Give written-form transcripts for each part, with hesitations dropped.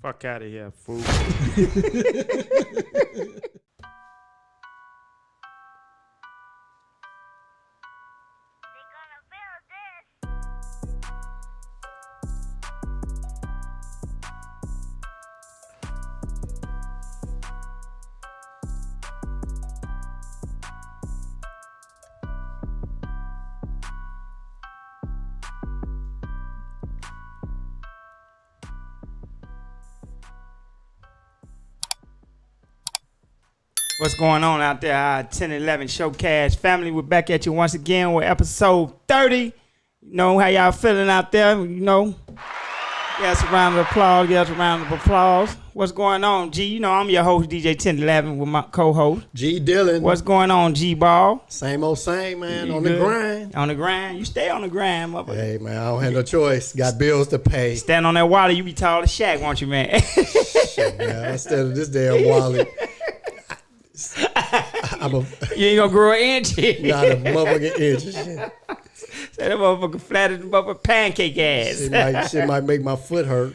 Fuck out of here, fool. What's going on out there, our 1011 Showcast family? We're back at you once again with episode 30. You know how y'all feeling out there? You know, give us a round of applause. Give us a round of applause. What's going on, G? You know, I'm your host, DJ 1011, with my co-host, G Dillon. What's going on, G-Ball? Same old same, man. You on good? The grind. On the grind? You stay on the grind, motherfucker. Hey, man, I don't have no choice. Got bills to pay. Stand on that water, you be tall as Shaq, won't you, man? Shit, man. Instead of this damn wallet, You ain't gonna grow an inch. not a motherfucking inch of shit. Say that motherfucker flat as a motherfucker pancake ass. Shit might make my foot hurt.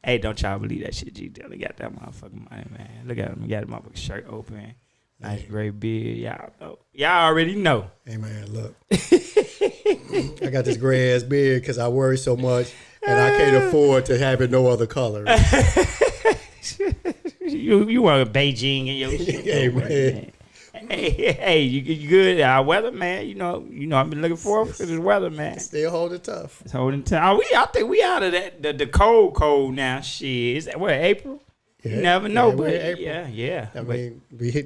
Hey, don't y'all believe that shit, G Dillon. Got that motherfucking money, man. Look at him. He got the motherfucking shirt open. Nice gray beard. Y'all know. Y'all already know. Hey, man, look. I got this gray ass beard because I worry so much and I can't afford to have it no other color. You want a Beijing in your shit. Hey, man. Hey, you good? Our weather, man. You know, I've been looking forward to this weather, man. Still holding tough. It's holding time. I think we out of that the cold now. Shit, is that what, April? Yeah, You never know, yeah, but we're in April. yeah. I mean,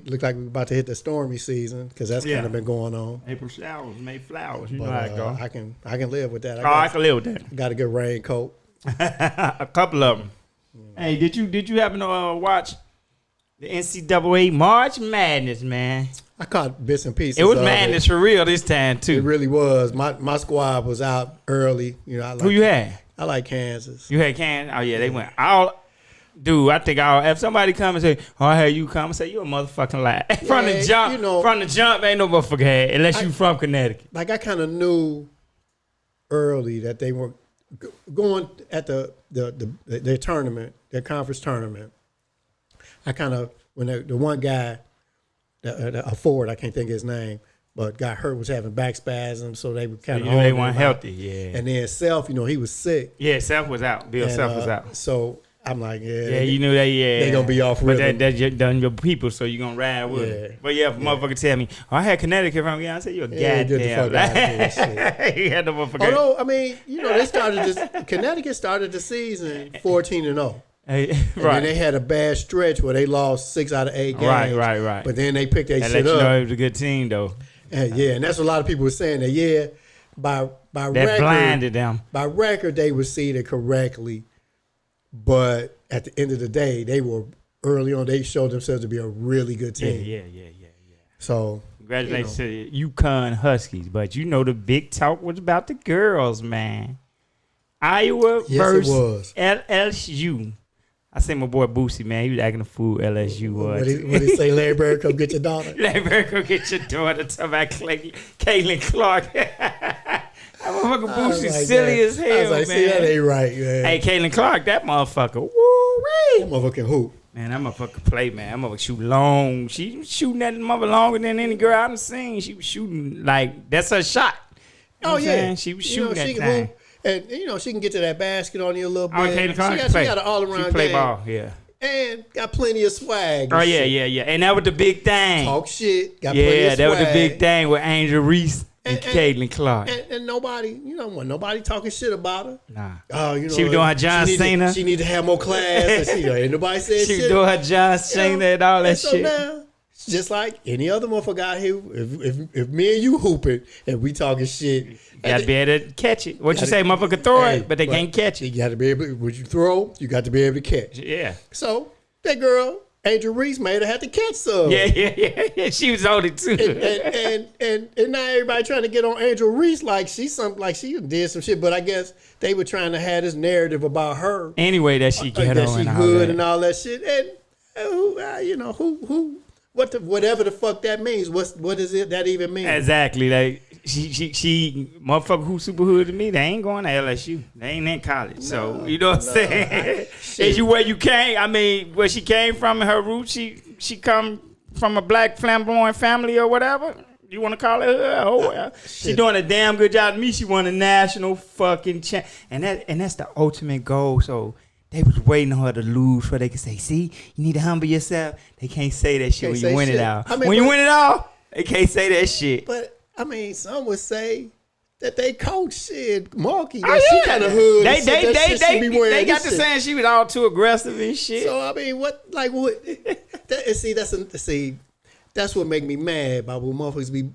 look like we're about to hit the stormy season because that's kind of been going on. April showers, May flowers. You But know how it go. I can live with that. I can live with that. I got a good raincoat. A couple of them. Hey, did you happen to watch the NCAA March Madness, man? I caught bits and pieces. It was of madness for real this time It too. really was. My squad was out early. You know, Who you had? I like Kansas. You had Kansas? Oh yeah, they went all. Dude, I think if somebody come and say, "Oh, I had you come," and say, "You a motherfucking lie." From the jump, you know, from the jump, ain't no motherfucker had unless you from Connecticut. Like I kind of knew early that they were going at their tournament, their conference tournament. I kind of when the one guy, a forward, I can't think of his name, but got hurt, was having back spasms, so they were kind of They weren't healthy, yeah. And then Self, he was sick. Yeah, Self was out. Bill And, Self was out. So I'm like, Yeah, you knew that. Yeah, they gonna be off but rhythm. that's your people, so you gonna ride with it. But yeah, if a motherfucker tell me, "Oh, I had Connecticut from you," I said, "You're get the goddamn." fuck out of here, shit. He had the motherfucker. Although, I mean, they started this. Connecticut started the season 14-0. Hey, And then they had a bad stretch where they lost 6 out of 8 games. Right. But then they picked their That shit let you know up. it was a good team, though. And that's what a lot of people were saying that, by That record, blinded them. by record, they were seeded correctly. But at the end of the day, they were early on, they showed themselves to be a really good team. Yeah. So, Congratulations to the UConn Huskies. But the big talk was about the girls, man. Iowa versus LSU. I say my boy Boosie, man, he was acting a fool. LSU was. What he say, Larry Bird, come get your daughter? Larry Bird, go get your daughter. Talk about Caitlin Clark. That motherfucker Boosie silly as hell, I was like, man. see, that ain't right, man. Hey, Caitlin Clark, that motherfucker. Woo-wee. That motherfucking hoop. Man, that motherfucker play, man. That motherfucker shoot long. She was shooting that mother longer than any girl I've seen. She was shooting like, that's her shot. You know what I'm saying? She was shooting that thing. And, she can get to that basket on you a little bit. Caitlin Clark she got an all-around She play game. ball, yeah. And got plenty of swag. Oh, yeah. And that was the big thing. Talk shit. Got plenty of swag. Yeah, that was the big thing with Angel Reese and Caitlin Clark. And nobody, wasn't nobody talking shit about her. Nah. Oh, she was doing her John Cena. She need to have more class. And ain't nobody said shit. She was doing her John Cena and all that so shit. Now, just like any other motherfucker out here, if me and you hooping and we talking shit, you gotta be able to catch it. What you say, motherfucker throw it, but they can't catch it. You gotta be able. When you throw, you got to be able to catch. Yeah. So that girl, Angel Reese, made her have to catch some. Yeah. She was on it too. And now everybody trying to get on Angel Reese like she did some shit. But I guess they were trying to have this narrative about her. Anyway, that she get that on she and all good that. and all that shit. And who. Whatever the fuck that means. What does it that even mean? Exactly. Like she motherfucker who super hood to me, they ain't going to LSU. They ain't in college. So you know what I'm saying? Is you where you came? I mean, where she came from in her roots, she come from a black flamboyant family or whatever. You want to call it her? Oh well. She doing a damn good job to me. She won a national fucking champ. And that's the ultimate goal. So they was waiting on her to lose so they could say, see, you need to humble yourself. They can't say that shit when you win it all. I mean, when you win it all, they can't say that shit. But I mean, some would say that they coach shit, Marky. That she kind of hood. They got to saying she was all too aggressive and shit. So I mean, what? That's what make me mad about when motherfuckers be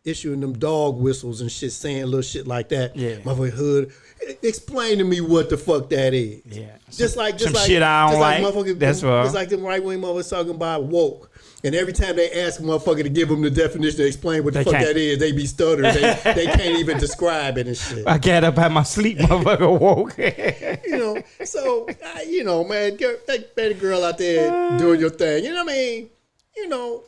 issuing them dog whistles and shit, saying little shit like that. Yeah, motherfucker hood. Explain to me what the fuck that is. Yeah, just like shit I don't like. That's what. It's like them right wing motherfuckers talking about woke. And every time they ask a motherfucker to give them the definition to explain what the fuck that is, they be stuttering. They can't even describe it and shit. I got up out my sleep, motherfucker woke. So, man, that baby girl out there doing your thing. You know what I mean?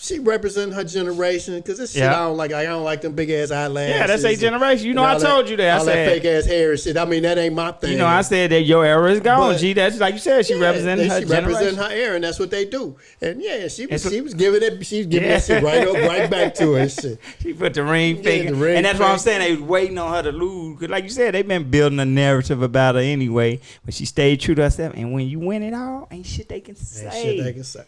She representing her generation because this shit I don't like. I don't like them big ass eyelashes. Yeah, that's a generation. I told you that. All that fake ass hair and shit. I mean, that ain't my thing. I said that your era is gone, G. That's like you said. She representing her generation. She representing her era, and that's what they do. And yeah, she was giving it. She was giving that shit right back to her and shit. She put the ring finger, and that's what I'm saying. They was waiting on her to lose because, like you said, they've been building a narrative about her anyway. But she stayed true to herself. And when you win it all, ain't shit they can say.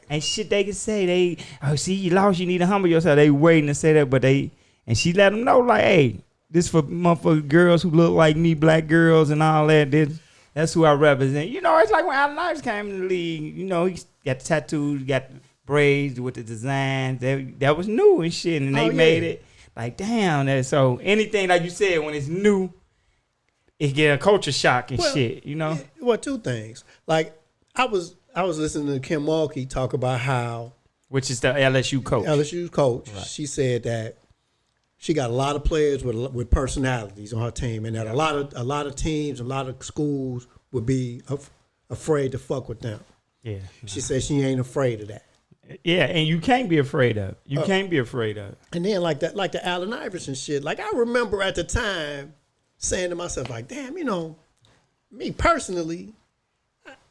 Ain't shit they can say. See, you lost. You need to humble yourself. They waiting to say that, but and she let them know like, hey, this for motherfucking girls who look like me, black girls and all that. That's who I represent. It's like when Allen Iverson came in the league. He got the tattoos, got the braids with the designs. That was new and shit, and they made it like damn. So anything like you said, when it's new, it get a culture shock and shit. Well, two things. Like I was listening to Kim Mulkey talk about how. Which is the LSU coach. LSU's coach. Right. She said that she got a lot of players with personalities on her team, and that a lot of teams, a lot of schools would be afraid to fuck with them. Yeah. She said she ain't afraid of that. Yeah, and you can't be afraid of. You can't be afraid of. And then like the Allen Iverson shit. Like I remember at the time saying to myself, like, damn, me personally.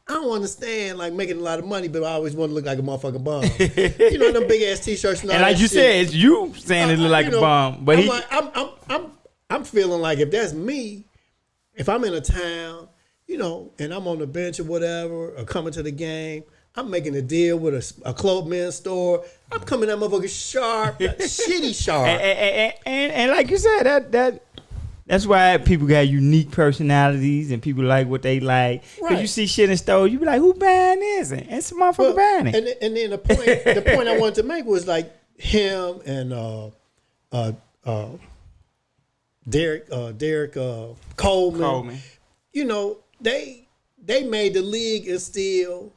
I don't understand like making a lot of money, but I always want to look like a motherfucking bum. Them big ass t-shirts and all and like that you shit. Said, it's you saying it look like a bum. But I'm feeling like if that's me, if I'm in a town, and I'm on the bench or whatever, or coming to the game, I'm making a deal with a clothesman store. I'm coming that motherfucker sharp, shitty sharp. And like you said, that's why people got unique personalities and people like what they like. Because you see shit in stores, you be like, who buying this? And it's a motherfucker buying it. And then the point I wanted to make was like him and Derek Coleman. They made the league instill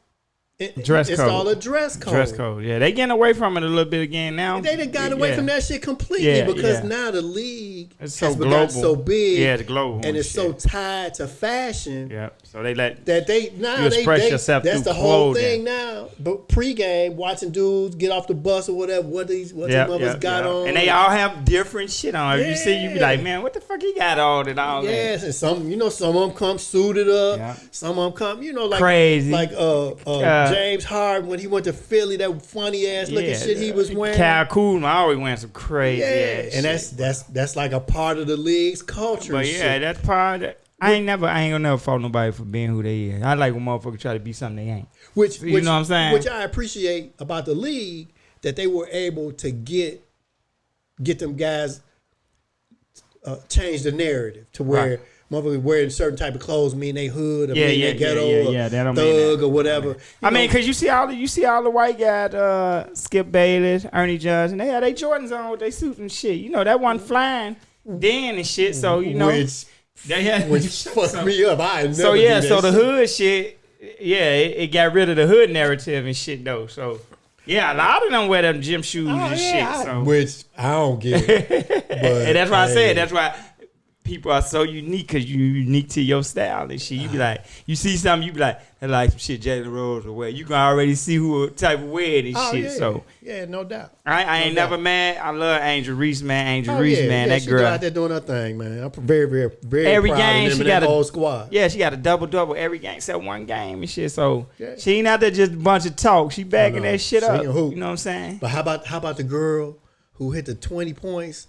dress code. Install a dress code. Dress code. Yeah, they getting away from it a little bit again now. They done got away from that shit completely because now the league has become so big. Yeah, it's global. And it's so tied to fashion. Yeah. So they let that you express yourself that's through the whole clothing. thing now. But pregame, watching dudes get off the bus or whatever, what these mothers got on. And they all have different shit on. If you see, you be like, man, what the fuck he got on and all that. Yes, and some of them come suited up. Yeah. Some of them come, like crazy. Like James Harden when he went to Philly, that funny ass looking shit he was wearing. Kyle Kuzma always wearing some crazy ass and shit. that's like a part of the league's culture. But that's part of it. I ain't gonna never fault nobody for being who they is. I like when motherfuckers try to be something they ain't. Which you know what I'm saying? Which I appreciate about the league, that they were able to get them guys change the narrative to where motherfuckers wearing certain type of clothes mean they hood or mean they ghetto or thug or whatever. I mean, because you see all the white guys, Skip Bayless, Ernie Johnson, they had their Jordans on with their suits and shit. That wasn't flying then and shit. So which fucked me up. I never so the hood shit, it got rid of the hood narrative and shit though. So a lot of them wear them gym shoes and shit. Which I don't get. But and that's why I said that's why people are so unique because you unique to your style and shit. You be like, you see something, you be like, that like some shit Jalen Rose or wear. You can already see who type of wear it and shit. Yeah. So yeah, no doubt. I ain't never mad. I love Angel Reese, man. Angel Reese, man. Yeah, that she girl out there doing her thing, man. I'm very, very, very every proud game of them she and got that a whole squad. Yeah, she got a double every game except one game and shit. So Yeah. she ain't out there just a bunch of talk. She backing that shit She up. can hoop. You know what I'm saying? But how about the girl who hit the 20 points?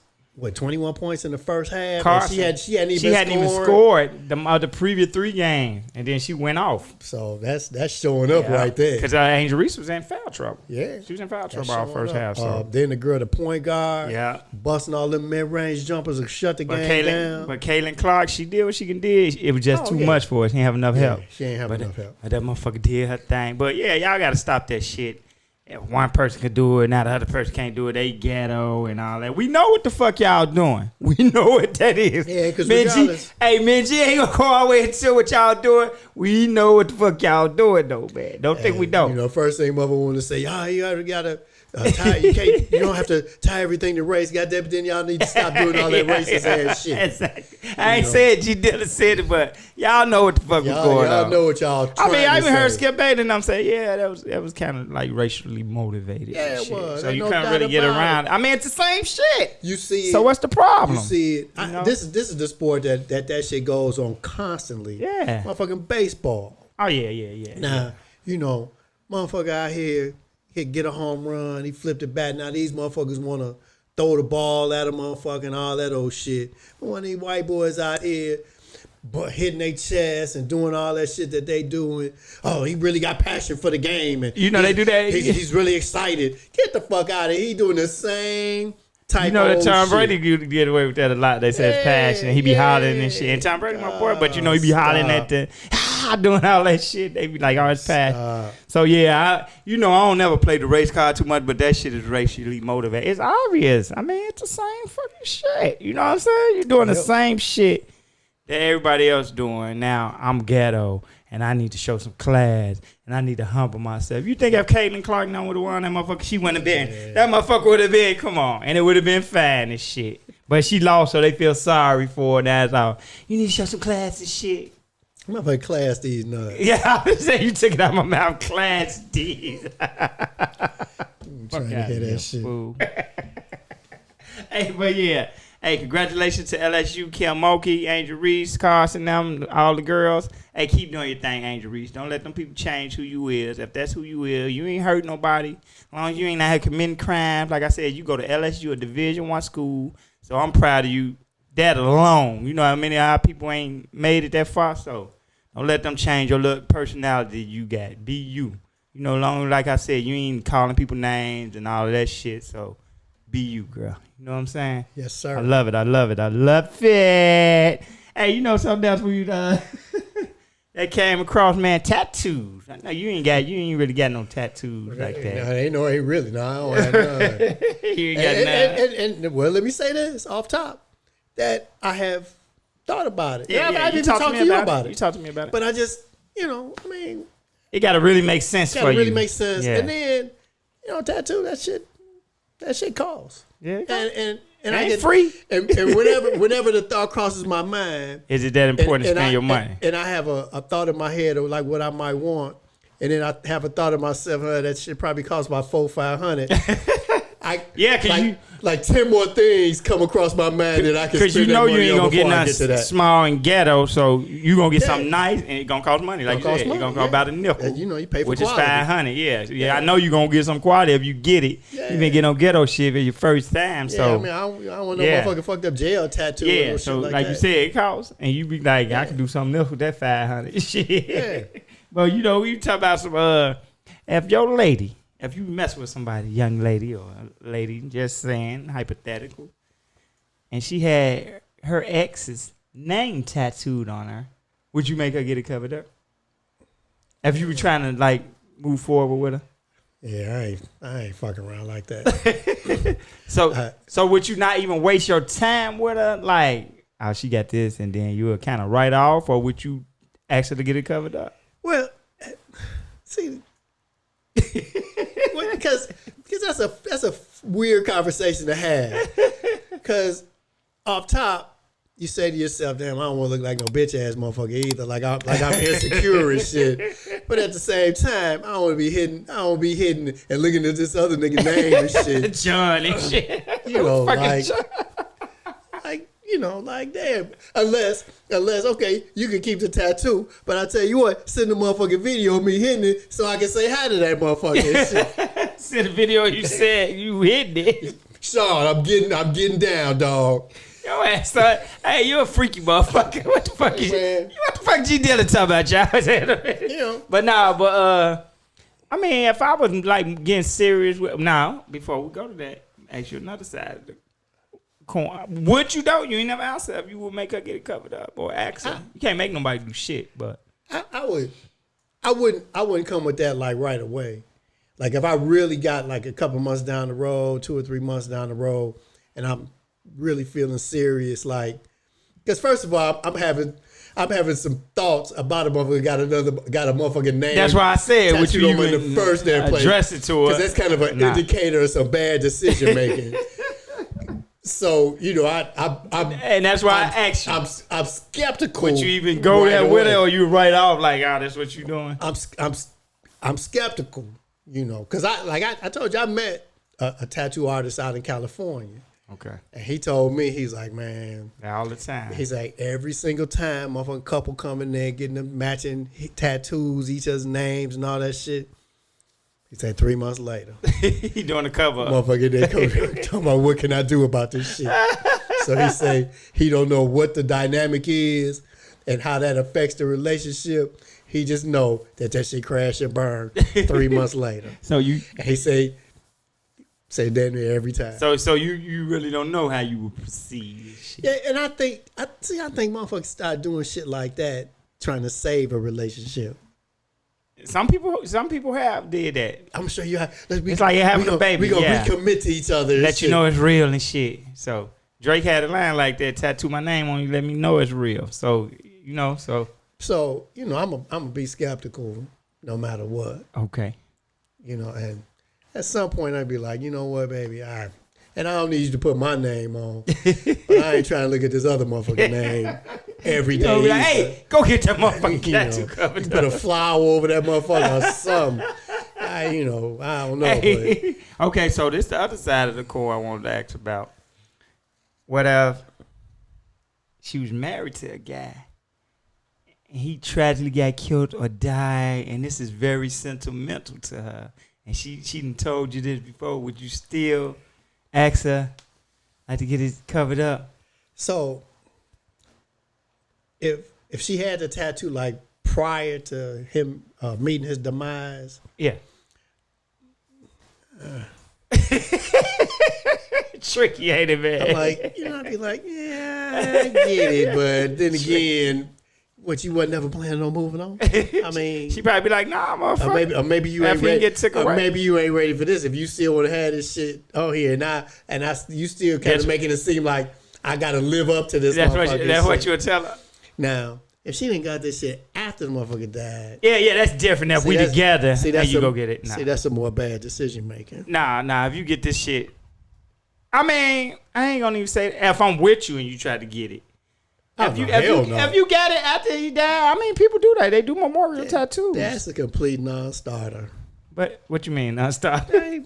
21 points in the first half? Carson. And she hadn't even scored the previous 3 games, and then she went off. So that's showing up right there. Because Angel Reese was in foul trouble. Yeah. She was in foul trouble all first half. So. Then the girl, the point guard, Yeah. busting all them mid-range jumpers and shut the game down. But Caitlin Clark, she did what she can do. It was just too much for her. She didn't have enough help. She ain't have enough help. But that motherfucker did her thing. But yeah, y'all got to stop that shit. If one person can do it, now the other person can't do it. They ghetto and all that. We know what the fuck y'all doing. We know what that is. Yeah, because regardless. Man, G ain't gonna go all the way into what y'all doing. We know what the fuck y'all doing, though, man. Don't think we don't. You know, first thing mother want to say, you gotta tie, you don't have to tie everything to race. Goddamn, but then y'all need to stop doing all that racist ass shit. Exactly. I ain't said G Dilla said it, but y'all know what the fuck was going on. Y'all know what y'all trying to say. I even heard Skip Bayless and I'm saying, yeah, that was kind of like racially motivated. Yeah, it shit. was. So Ain't you no can't doubt really get about around it. I mean, it's the same shit. You see So what's the problem? You see it. You know? This is the sport that shit goes on constantly. Yeah. Motherfucking baseball. Oh, yeah. Now, you know, motherfucker out here, he get a home run, he flipped the bat. Now these motherfuckers want to throw the ball at a motherfucker and all that old shit. But when these white boys out here but hitting their chest and doing all that shit that they doing, he really got passion for the game. And You know they do that. He's really excited. Get the fuck out of here. He doing the same type You know of that Tom shit. Brady get away with that a lot. They say it's passion. He be hollering and shit. And Tom Brady my boy, but you know he be hollering at the doing all that shit. They be like, it's passion. So yeah, I don't never play the race card too much, but that shit is racially motivated. It's obvious. I mean, it's the same fucking shit. You know what I'm saying? You're doing the same shit that everybody else doing. Now I'm ghetto and I need to show some class and I need to humble myself. You think if Caitlin Clark would have won that motherfucker, she wouldn't have been. That motherfucker would have been, come on. And it would have been fine and shit. But she lost, so they feel sorry for her. That's all. You need to show some class and shit. I'm gonna class these nuts. Yeah, I was saying you took it out of my mouth. Class D's. I'm trying to hear that shit. Fool. Hey, but yeah. Hey, congratulations to LSU, Kim Mulkey, Angel Reese, Carson, them, all the girls. Hey, keep doing your thing, Angel Reese. Don't let them people change who you is. If that's who you is, you ain't hurt nobody. As long as you ain't out here committing crimes. Like I said, you go to LSU, a Division I school. So I'm proud of you. That alone. You know how many of our people ain't made it that far? So don't let them change your little personality you got. Be you. You know, long like I said, you ain't calling people names and all of that shit. So be you, girl. You know what I'm saying? Yes, sir. I love it. I love it. Hey, you know something else we that came across, man? Tattoos. I know you ain't really got no tattoos like that. No, ain't really. No, I don't have none. You ain't got none. And well, let me say this off top that I have thought about it. Yeah, I've even talked to you about it. You talked to me about it. But I just, I mean, it got to really make sense for you. Got to really make sense. Yeah. And then, tattoo, that shit costs. Yeah. And I get free. And whenever the thought crosses my mind, is it that important to spend your money? And I have a thought in my head of like what I might want, and then I have a thought of myself, that shit probably costs about $400-500. Like 10 more things come across my mind that I can spend. Because you know you ain't gonna get nothing small and ghetto, so you gonna get something nice and it gonna cost money. Like you said, it's gonna cost about a nickel. And you pay for which quality. Is $500. Yeah. I know you gonna get some quality if you get it. Yeah. You been getting no ghetto shit for your first time. Yeah, so I mean, I don't want no motherfucking fucked up jail tattoo. Yeah, or so shit like that. you said, it costs, and you be like, I can do something else with that $500. Shit. Yeah. But we talk about some if you mess with somebody, young lady or a lady, just saying, hypothetical, and she had her ex's name tattooed on her, would you make her get it covered up? If you were trying to move forward with her? Yeah, I ain't fucking around like that. So would you not even waste your time with her? Like, she got this, and then you would kind of write off, or would you ask her to get it covered up? Well, see. Because that's a weird conversation to have. Because off top, you say to yourself, damn, I don't want to look like no bitch ass motherfucker either. Like I'm insecure and shit. But at the same time, I don't want to be hitting and looking at this other nigga name and shit. John and shit. You know, John. like damn. Unless, okay, you can keep the tattoo, but I tell you what, send a motherfucking video of me hitting it so I can say hi to that motherfucker and shit. Send a video you said you hitting it. Sean, I'm getting down, dog. Yo ass, son. Hey, you a freaky motherfucker. What the fuck is Man. what the fuck G Dilla talking about, y'all? Yeah. But I mean, if I was like getting serious with now, before we go to that, ask you another side of the coin. Would you though? You ain't never asked her if you would make her get it covered up or ask her. You can't make nobody do shit, but I wouldn't come with that like right away. Like if I really got like a couple months down the road, 2 or 3 months down the road, and I'm really feeling serious, like, because first of all, I'm having some thoughts about a motherfucker got a motherfucking name. that's why I said what you in the first damn place. Address it to her, because that's kind of an indicator of some bad decision making. So and that's why I asked you. I'm skeptical. Would you even go there with it, or you write off like, that's what you doing? I'm skeptical, because I told you I met a tattoo artist out in California. Okay. And he told me, he's like, man, all the time. He's like, every single time, motherfucking couple coming there getting them matching tattoos, each other's names and all that shit. He said 3 months later, he doing the cover up. motherfucker, they come talking about what can I do about this shit. So he say he don't know what the dynamic is and how that affects the relationship. He just know that shit crash and burn 3 months later. So and he say damn near every time. So you really don't know how you would proceed. Shit. Yeah, and I think motherfuckers start doing shit like that trying to save a relationship. Some people have did that. I'm sure you have. It's like you're having a baby. We gonna recommit to each other. Let you know it's real and shit. So Drake had a line like that: "Tattoo my name on you, let me know it's real." So I'm gonna be skeptical no matter what. Okay. And at some point I'd be like, you know what, baby, and I don't need you to put my name on, but I ain't trying to look at this other motherfucking name every day. Be like, hey, go get that motherfucking tattoo covered. Put a flower over that motherfucker or something. I don't know. Hey. But. Okay, so this the other side of the core I wanted to ask about. What if she was married to a guy and he tragically got killed or died, and this is very sentimental to her, and she done told you this before, would you still ask her like to get it covered up? So if she had the tattoo like prior to him meeting his demise, yeah. Tricky, ain't it, man? I'm like, I'd be like, yeah, I get it, but then again, what, you wasn't never planning on moving on? I mean, she probably be like, nah, motherfucker. Or maybe you ain't ready. Get took away. Maybe you ain't ready for this. If you still want to have this shit on here, you still kind of making it seem like I got to live up to this. That's what you would tell her. Now, if she didn't got this shit after the motherfucker died, yeah, that's different. If we together, and you go get it. Nah. See, that's a more bad decision making. Nah. If you get this shit, I mean, I ain't gonna even say that. If I'm with you and you try to get it. If you got it after he died, I mean, people do that. They do memorial tattoos. That's a complete non-starter. But what you mean non-starter?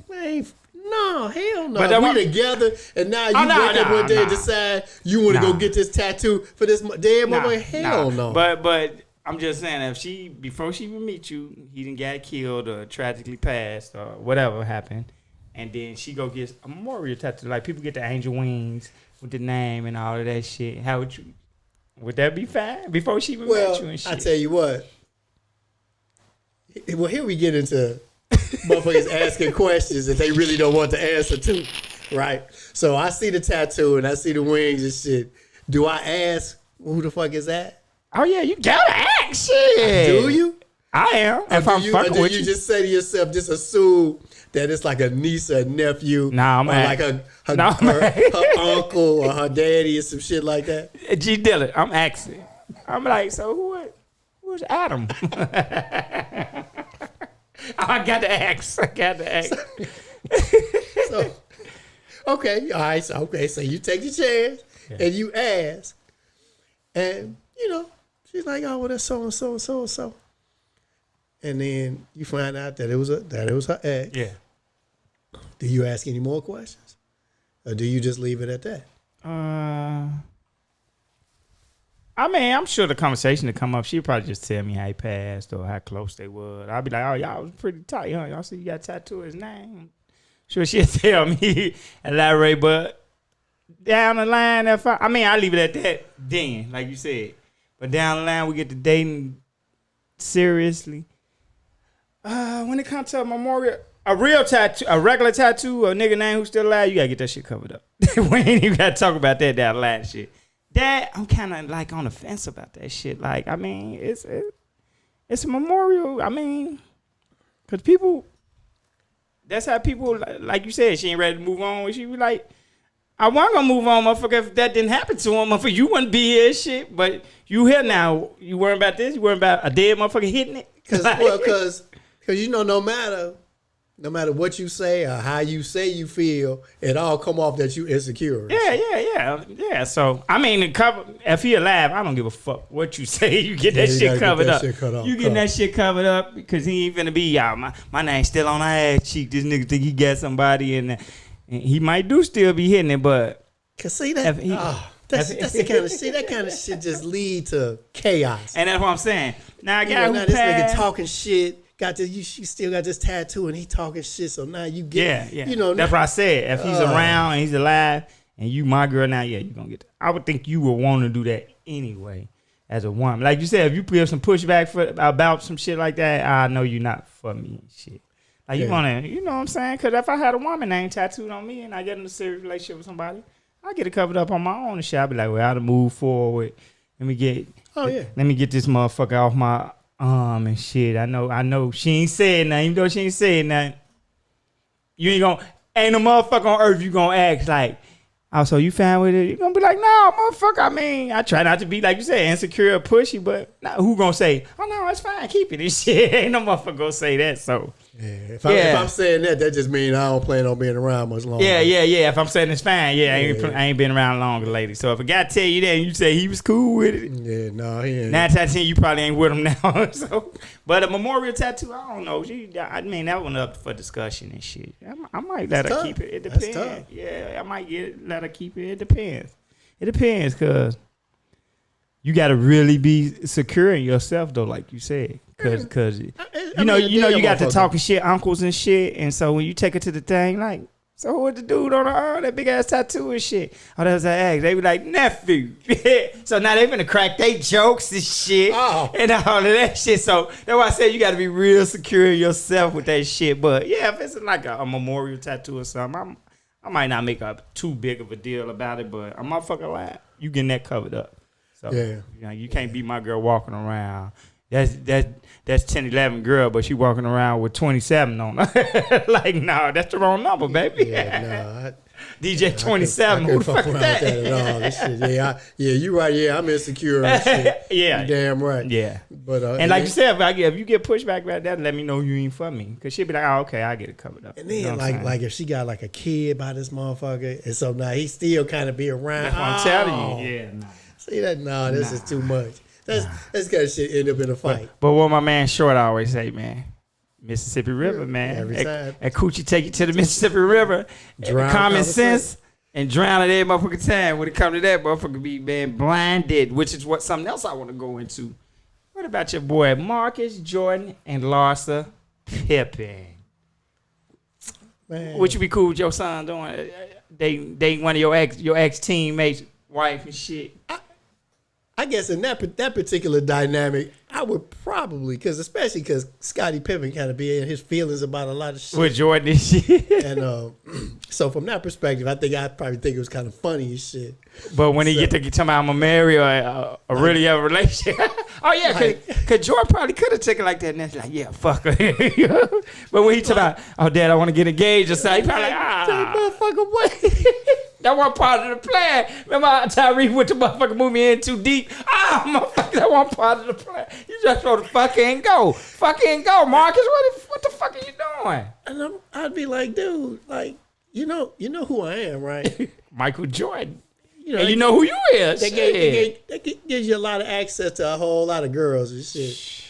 No, hell no. But we together, and now you wake up one day and decide you want to go get this tattoo for this dead motherfucker. Hell no. But I'm just saying, before she even meet you, he didn't get killed or tragically passed or whatever happened, and then she go get a memorial tattoo. Like people get the angel wings with the name and all of that shit. How would you? Would that be fine before she even met you and shit? I tell you what. Well, here we get into motherfuckers asking questions that they really don't want the answer to, right? So I see the tattoo and I see the wings and shit. Do I ask who the fuck is that? Oh yeah, you gotta ask shit. Do you? I am. If I'm fucking with you, just say to yourself, just assume that it's like a niece or a nephew, nah, I'm like her uncle or her daddy or some shit like that. G Dillon, I'm asking. I'm like, so who's Adam? I got to ask. So, okay, all right. So you take the chance and you ask. And, she's like, oh, well, that's so-and-so and so-and-so. And then you find out that it was her ex. Yeah. Do you ask any more questions? Or do you just leave it at that? I mean, I'm sure the conversation to come up, she'd probably just tell me how he passed or how close they were. I'd be like, oh, y'all was pretty tight, huh? Y'all see you got a tattoo of his name. Sure, she'll tell me, elaborate, but down the line, I leave it at that then, like you said. But down the line, we get to dating seriously. When it comes to a memorial, a real tattoo, a regular tattoo, a nigga name who's still alive, you gotta get that shit covered up. We ain't even gotta talk about that down the line shit. That, I'm kind of like on the fence about that shit. Like, I mean, it's a memorial. I mean, because people, that's how people, like you said, she ain't ready to move on. She was like, I wasn't going to move on, motherfucker, if that didn't happen to him, motherfucker. You wouldn't be here, shit. But you here now. You worrying about this? You worrying about a dead motherfucker hitting it? Because no matter what you say or how you say you feel, it all come off that you insecure. Yeah. So, I mean, if he alive, I don't give a fuck what you say. You get that shit covered up. You getting that shit covered up because he ain't finna be, my name's still on her ass cheek. This nigga think he got somebody and he might do still be hitting it, but. Cause see that, that's the kind of shit. That kind of shit just lead to chaos. And that's what I'm saying. Now, this nigga talking shit. She still got this tattoo and he talking shit. So now you get, that's what I said. If he's around and he's alive and you my girl now, you gonna get that. I would think you would want to do that anyway as a woman. Like you said, if you put some pushback about some shit like that, I know you're not for me and shit. Like you want to, you know what I'm saying? Because if I had a woman name tattooed on me and I get in a serious relationship with somebody, I get it covered up on my own and shit. I'll be like, well, I'll move forward. Let me get this motherfucker off my and shit. I know she ain't said nothing. Even though she ain't said nothing, you ain't no motherfucker on earth you gonna ask like, oh, so you fine with it? You gonna be like, no, motherfucker. I mean, I try not to be, like you said, insecure or pushy, but who gonna say, oh, no, it's fine, keep it. This shit. Ain't no motherfucker gonna say that, so. If I'm saying that just means I don't plan on being around much longer. Yeah. If I'm saying it's fine, I ain't been around longer lately. So if a guy tell you that and you say he was cool with it. Yeah, no, he ain't. 9 times out of 10, you probably ain't with him now. So, but a memorial tattoo, I don't know. I mean, that one up for discussion and shit. I might let her keep it. It depends. That's tough. Yeah, I might let her keep it. It depends. It depends, because you got to really be secure in yourself, though, like you said. Cause you got the talking shit uncles and shit, and so when you take it to the thing, like, so what the dude on that big ass tattoo and shit? Oh, that was an ex. They be like, nephew. So now they finna crack they jokes and shit and all of that shit. So that's why I said you got to be real secure in yourself with that shit. But yeah, if it's like a memorial tattoo or something, I might not make up too big of a deal about it. But a motherfucker like you getting that covered up. So you can't be my girl walking around. That's 10-11 girl, but she walking around with 27 on her. Like, no, that's the wrong number, baby. Yeah, DJ 27. Who the fuck is that? At all. This shit, you right. Yeah, I'm insecure and shit. Yeah, you damn right. Yeah, but and like you said, if you get pushback about that, let me know you ain't for me, because she'll be like, oh, okay, I get it covered up. And then like if she got like a kid by this motherfucker, and so now he still kind of be around. That's what I'm telling you. Yeah, see that? No, this is too much. That's kind of shit end up in a fight. But what my man Short always say, man, Mississippi River, man. Every time. At Coochie take you to the Mississippi River. Common sense and drown it every motherfucking time. When it comes to that, motherfucker be, man, blinded, which is what something else I want to go into. What about your boy Marcus Jordan and Larsa Pippen? Man. Would you be cool with your son doing? They one of your ex teammates, wife and shit. I guess in that particular dynamic, I would probably, especially because Scottie Pippen kind of be in his feelings about a lot of shit. With Jordan and shit. And so from that perspective, I'd probably think it was kind of funny as shit. But when he get to tell me I'm a marry or a really have a relationship. Oh, yeah, because Jordan probably could have taken it like that. And then like, yeah, fuck her. But when he talk about, oh, Dad, I want to get engaged or something, he probably like, take motherfucker away. That wasn't part of the plan. Remember Tyre went to motherfucking movie in too deep? Motherfucker, that wasn't part of the plan. You just supposed to fucking go. Fucking go, Marcus. What the fuck are you doing? And I'd be like, dude, like, you know who I am, right? Michael Jordan. You know, and you know who you is. They gives you a lot of access to a whole lot of girls and shit.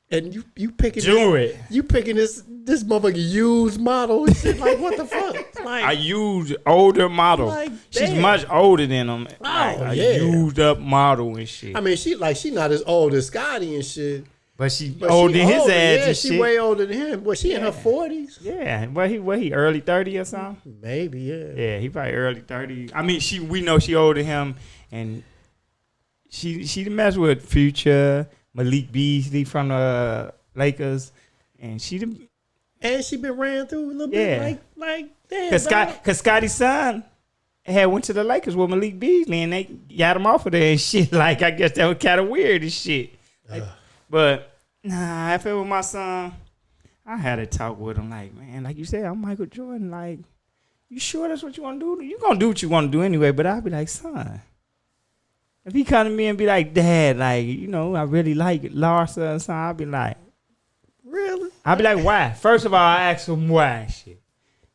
And you picking this motherfucker used model and shit. Like, what the fuck? Like, I use older model. Like, she's damn. much older than him. Oh, like, yeah. used up model and shit. I mean, she not as old as Scotty and shit. But she older than his ass and she shit. way older than him. Was she in her 40s? Yeah. What he early 30 or something? Maybe, yeah. Yeah, he probably early 30. I mean, we know she older than him, and she messed with Future, Malik Beasley from the Lakers, and she been ran through a little bit like damn. Cause Scotty's son had went to the Lakers with Malik Beasley, and they got him off of there and shit. Like, I guess that was kind of weird and shit. Like, but nah, if it was my son, I had to talk with him. Like, man, like you said, I'm Michael Jordan. Like, you sure that's what you want to do? You gonna do what you want to do anyway. But I'll be like, son, if he come to me and be like, Dad, like, you know, I really like Larsa and son, I'll be like, really? I'll be like, why? First of all, I ask him why. Shit.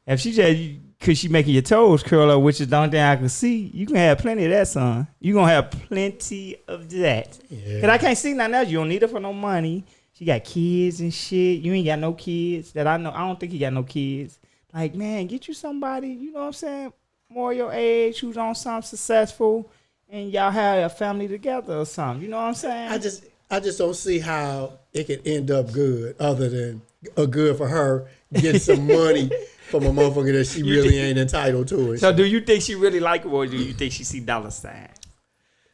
If she said, cause she making your toes curl up, which is the only thing I can see, you can have plenty of that, son. You gonna have plenty of that. Yeah. Cause I can't see nothing else. You don't need her for no money. She got kids and shit. You ain't got no kids that I know. I don't think he got no kids. Like, man, get you somebody, you know what I'm saying, more your age, who's on something successful, and y'all have a family together or something. You know what I'm saying? I just don't see how it could end up good, other than good for her getting some money from a motherfucker that she really ain't entitled to. So do you think she really like him, or do you think she see dollar sign?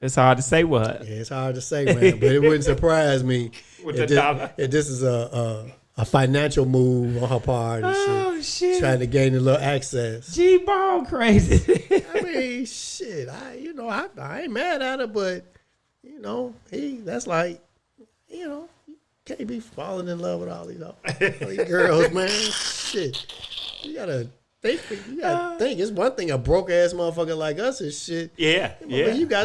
It's hard to say what. Yeah, it's hard to say, man. But it wouldn't surprise me if this is a financial move on her part and shit. Trying to gain a little access. G-Ball crazy. I mean, shit. I ain't mad at her, but you know, that's like, you know, you can't be falling in love with all these girls, man. Shit. You gotta think. It's one thing a broke ass motherfucker like us is shit. Yeah.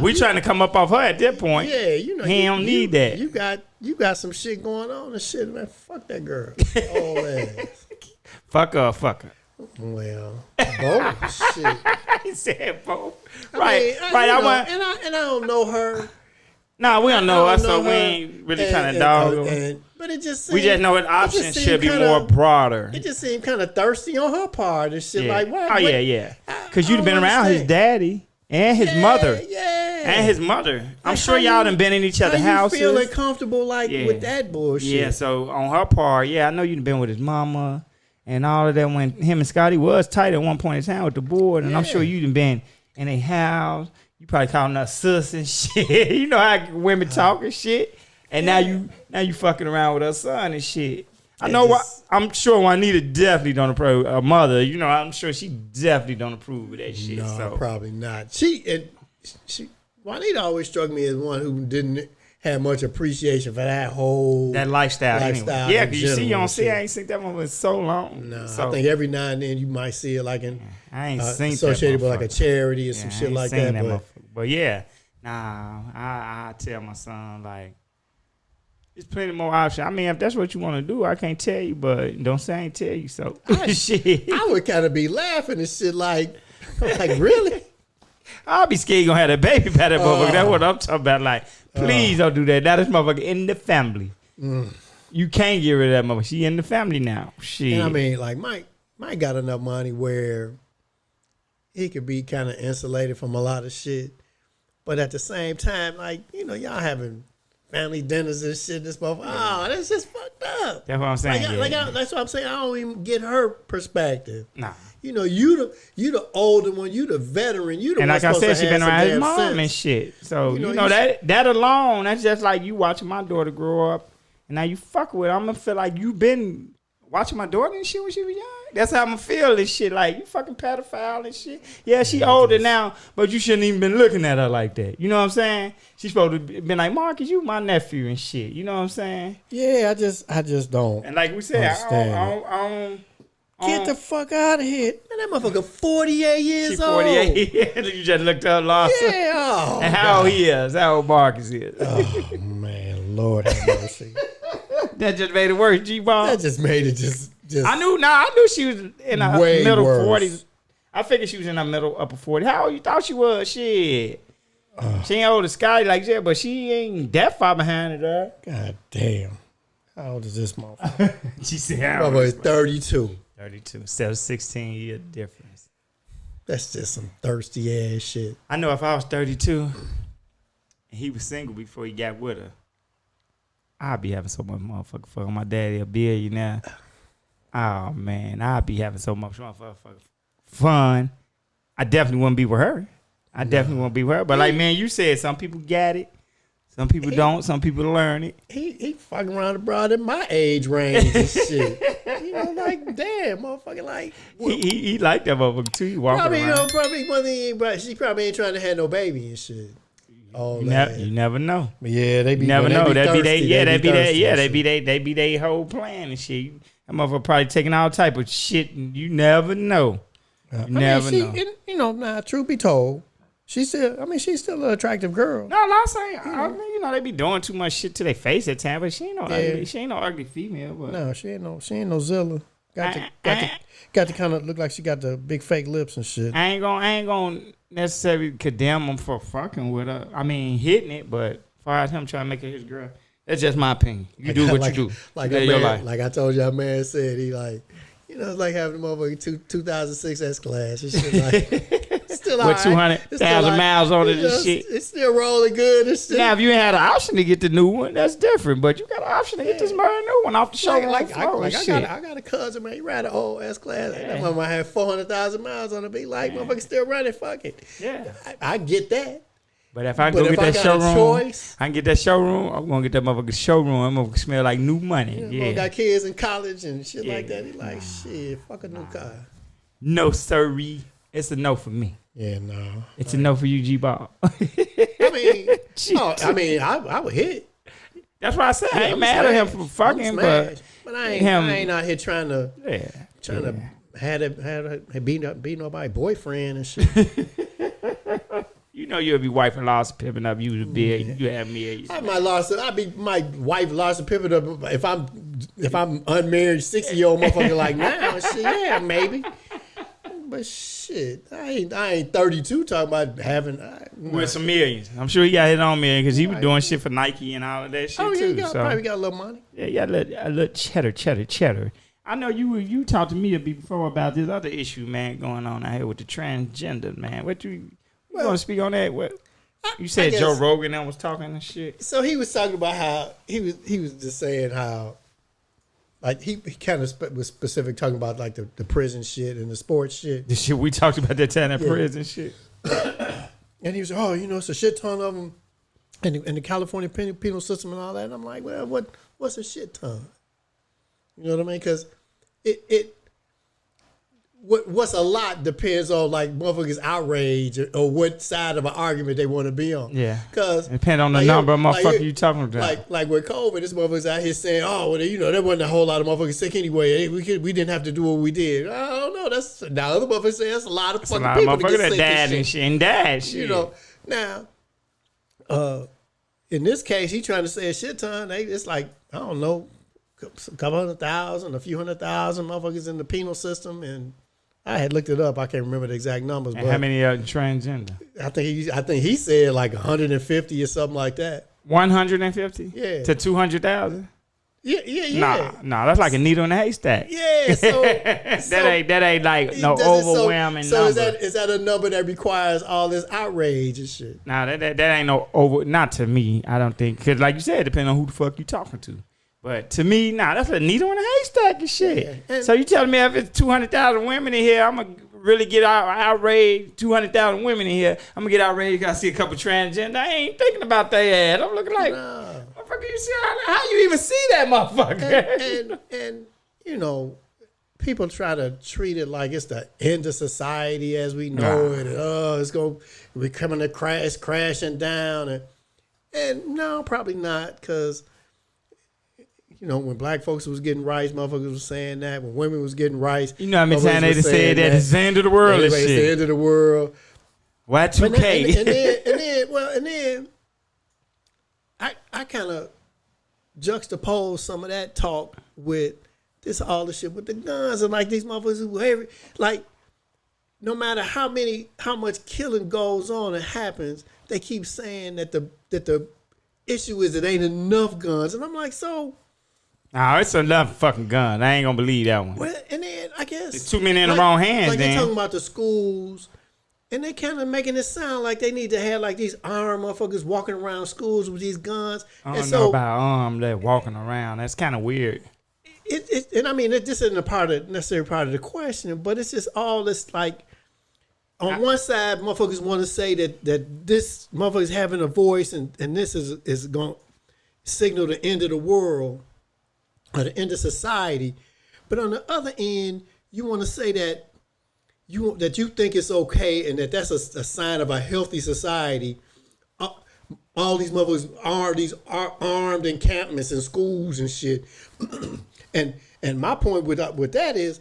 We trying to come up off her at that point. Yeah, you know. He don't need that. You got some shit going on and shit, man. Fuck that girl. Old ass. Fuck her. Well, both. Shit. He said both. Right. I don't know her. Nah, we don't know her, so we ain't really trying to dog her. But it just seemed, we just know its options should be more broader. It just seemed kind of thirsty on her part and shit. Yeah. Like, what? Oh, yeah. Because you've been around his daddy and his mother. Yeah. And his mother. I'm sure y'all done been in each other's houses. How you feeling comfortable with that bullshit? Yeah, so on her part, I know you've been with his mama and all of that when him and Scotty was tight at one point in time with the board. And I'm sure you done been in a house. You probably calling us sis and shit. You know how women talk and shit. And now you fucking around with her son and shit. I'm sure Juanita definitely don't approve. Her mother, you know, I'm sure she definitely don't approve of that shit. No, so. Probably not. Juanita always struck me as one who didn't have much appreciation for that lifestyle. Anyway. Yeah, because you see, I ain't seen that one in so long. No, so. I think every now and then you might see it like I ain't seen associated with like a charity or some shit like that. But yeah, I tell my son like. There's plenty more options. I mean, if that's what you want to do, I can't tell you, but don't say I ain't tell you so. Shit. I would kind of be laughing and shit like really? I'll be scared you're going to have that baby by that motherfucker. That's what I'm talking about. Like, please don't do that. Now this motherfucker in the family. You can't get rid of that motherfucker. She in the family now. Shit. And I mean, like, Mike got enough money where he could be kind of insulated from a lot of shit. But at the same time, like, you know, y'all having family dinners and shit. This motherfucker. Oh, that's just fucked up. That's what I'm saying. That's what I'm saying. I don't even get her perspective. Nah. You know, you the older one. You the veteran. You the and one like I said, she been around his mom sense. and shit. So you know that alone. That's just like you watching my daughter grow up, and now you fuck with her. I'm gonna feel like you been watching my daughter and shit when she was young. That's how I'm gonna feel this shit. Like, you fucking pedophile and shit. Yeah, she older now, but you shouldn't even been looking at her like that. You know what I'm saying? She's supposed to be like, Marcus, you my nephew and shit. You know what I'm saying? Yeah, I just don't. And like we said, I don't get the fuck out of here. Man, that motherfucker 48 years old. 48. You just looked at her lost. Yeah. And how old he is. How old Marcus is. Oh, man. Lord have mercy. That just made it worse, G-Ball. That just made it just I knew she was in her middle worse. 40s. I figured she was in her middle upper 40s. How old you thought she was? Shit. She ain't old as Scotty like that, but she ain't that far behind it, dog. God damn. How old is this motherfucker? She said, how Motherfucker is 32. 32. So 16 year difference. That's just some thirsty ass shit. I know if I was 32 and he was single before he got with her, I'd be having so much motherfucking fun. My daddy a billionaire. Oh, man. I'd be having so much motherfucking fun. I definitely wouldn't be with her. I definitely won't be with her. But like, man, you said some people got it. Some people don't. Some people learn it. He fucking around abroad in my age range and shit. You know, like, damn, motherfucker, like. He liked that motherfucker too. He walking around. Probably one thing, but she probably ain't trying to have no baby and shit. You never know. But yeah, they be. You never know. That'd be they they be they whole plan and shit. That motherfucker probably taking all type of shit, and you never know. You never know. You know, nah, truth be told, she's still an attractive girl. No, I'm not saying. I mean, you know, they be doing too much shit to their face at times, but she ain't no ugly. She ain't no ugly female. But no, she ain't no Zilla. Got to kind of look like she got the big fake lips and shit. I ain't gonna necessarily condemn him for fucking with her. I mean, hitting it, but as far as him trying to make her his girl, that's just my opinion. You do what you do. Like I told you, our man said he like, you know, it's like having a motherfucking 2006 S-Class and shit. Like, still all with right. 200,000 miles on it and shit. It's still rolling good. It's still, now, if you had an option to get the new one, that's different. But you got an option to get this brand new one off the show. I got a cousin, man. He ride an old S-Class. That motherfucker had 400,000 miles on it. Be like, motherfucker still running. Fuck it. Yeah. I get that. But if I go get that showroom, I can get that showroom. I'm gonna get that motherfucking showroom. I'm gonna smell like new money. Yeah. Got kids in college and shit like that. He like, shit, fuck a new car. No, sirree. It's a no for me. Yeah, no. It's a no for you, G-Ball. I mean, I would hit. That's why I said I ain't mad at him for fucking, but I ain't out here trying to be nobody boyfriend and shit. You know you'll be wife and lost pimping up. You was big. You have me. I'd be my wife lost and pimping up if I'm unmarried 60-year-old motherfucker like now. Shit, yeah, maybe. But shit, I ain't 32 talking about having with some millions. I'm sure he got hit on million because he was doing shit for Nike and all of that shit too. Probably got a little money. Yeah, you got a little cheddar. I know you talked to me before about this other issue, man, going on out here with the transgender, man. What you want to speak on that? What you said? Joe Rogan that was talking and shit. So he was talking about how he was just saying how. Like, he kind of was specific talking about, like, the prison shit and the sports shit. The shit we talked about that time, that prison shit. And he was, oh, you know, it's a shit ton of them in the California penal system and all that. And I'm like, well, what's a shit ton? You know what I mean? Because what's a lot depends on, like, motherfuckers' outrage or what side of an argument they want to be on. Yeah. Because depend on the number of motherfuckers you talking about. Like with COVID, this motherfuckers out here saying, oh, well, you know, there wasn't a whole lot of motherfuckers sick anyway. We didn't have to do what we did. I don't know. Now other motherfuckers say that's a lot of fucking people that get sick and died. You know. Now, in this case, he trying to say a shit ton. It's like, I don't know, a couple 100,000, a few 100,000 motherfuckers in the penal system. And I had looked it up. I can't remember the exact numbers. And but how many are transgender? I think he said like 150 or something like that. 150? Yeah. To 200,000? Yeah. Nah, that's like a needle in a haystack. Yeah, so that ain't like no overwhelming number. So is that a number that requires all this outrage and shit? Nah, that ain't no not to me, I don't think. Because like you said, it depends on who the fuck you talking to. But to me, that's a needle in a haystack and shit. Yeah. So you telling me if it's 200,000 women in here, I'm going to really get outraged, 200,000 women in here, I'm going to get outraged because I see a couple transgender. I ain't thinking about their ass. I'm looking like, motherfucker, you see how you even see that motherfucker? And you know, people try to treat it like it's the end of society as we know it. And, it's going to be coming to crashing down. And no, probably not, because you know, when black folks was getting rights, motherfuckers was saying that. When women was getting rights, you know how many times they said that it's the end of the world and shit. It's the end of the world. Y2K. And then I kind of juxtapose some of that talk with all the shit with the guns and like these motherfuckers who like no matter how much killing goes on and happens, they keep saying that the issue is it ain't enough guns, and I'm like, so. No, it's enough fucking gun. I ain't gonna believe that one. Well, and then I guess It's too many in the wrong hands. Like then they talking about the schools, and they kind of making it sound like they need to have like these armed motherfuckers walking around schools with these guns. I don't know about armed. They're walking around. That's kind of weird. And I mean, this isn't necessarily part of the question, but it's just all this like. On one side, motherfuckers want to say that this motherfucker's having a voice, and this is going to signal the end of the world. Or the end of society, but on the other end, you want to say that you think it's okay and that's a sign of a healthy society. All these motherfuckers are armed encampments in schools and shit. and my point with that is,